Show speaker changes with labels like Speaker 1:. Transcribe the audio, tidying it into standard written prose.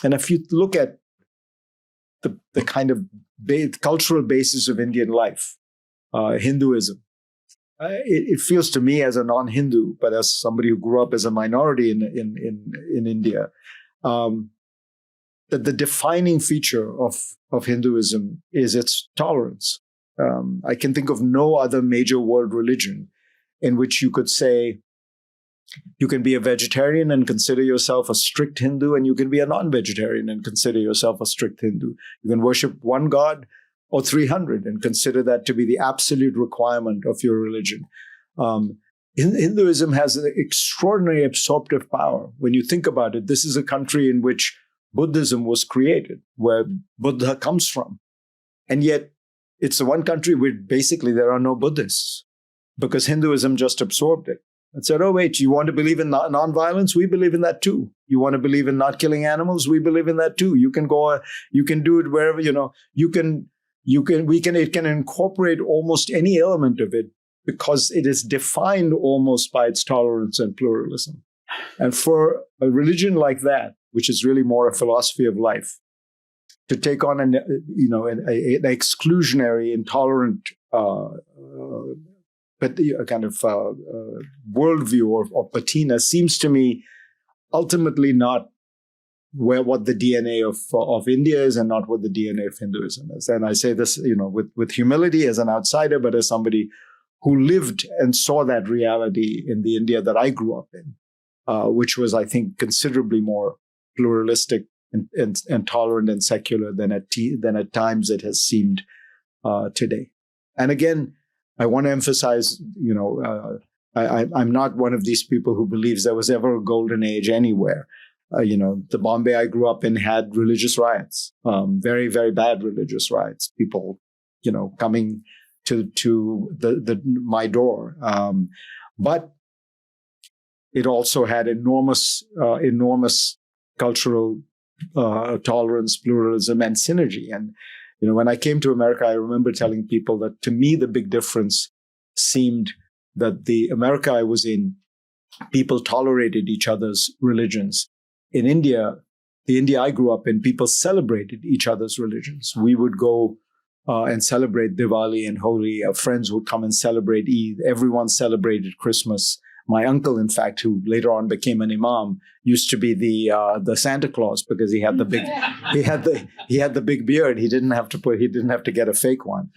Speaker 1: And if you look at the kind of cultural basis of Indian life, Hinduism, it feels to me as a non-Hindu, but as somebody who grew up as a minority in India, that the defining feature of Hinduism is its tolerance. I can think of no other major world religion in which you could say you can be a vegetarian and consider yourself a strict Hindu, and you can be a non-vegetarian and consider yourself a strict Hindu. You can worship one God or 300 and consider that to be the absolute requirement of your religion. Hinduism has an extraordinary absorptive power. When you think about it, this is a country in which Buddhism was created, where Buddha comes from. And yet, it's the one country where basically there are no Buddhists, because Hinduism just absorbed it. And said, oh, wait, you want to believe in nonviolence? We believe in that too. You want to believe in not killing animals? We believe in that too. You can go, you can do it wherever, it can incorporate almost any element of it because it is defined almost by its tolerance and pluralism. And for a religion like that, which is really more a philosophy of life, to take on an exclusionary, intolerant, but a kind of worldview or patina seems to me ultimately not what the DNA of India is, and not what the DNA of Hinduism is. And I say this, with humility as an outsider, but as somebody who lived and saw that reality in the India that I grew up in, which was, I think, considerably more pluralistic and tolerant and secular than at times it has seemed today. And again, I want to emphasize, I'm not one of these people who believes there was ever a golden age anywhere. The Bombay I grew up in had religious riots, very, very bad religious riots. People, coming to my door. But it also had enormous cultural tolerance, pluralism, and synergy. And when I came to America, I remember telling people that to me, the big difference seemed that the America I was in, people tolerated each other's religions. In India, the India I grew up in, people celebrated each other's religions. We would go and celebrate Diwali and Holi. Our friends would come and celebrate Eid. Everyone celebrated Christmas. My uncle, in fact, who later on became an imam, used to be the Santa Claus because he had the big he had the big beard. He didn't have to get a fake one.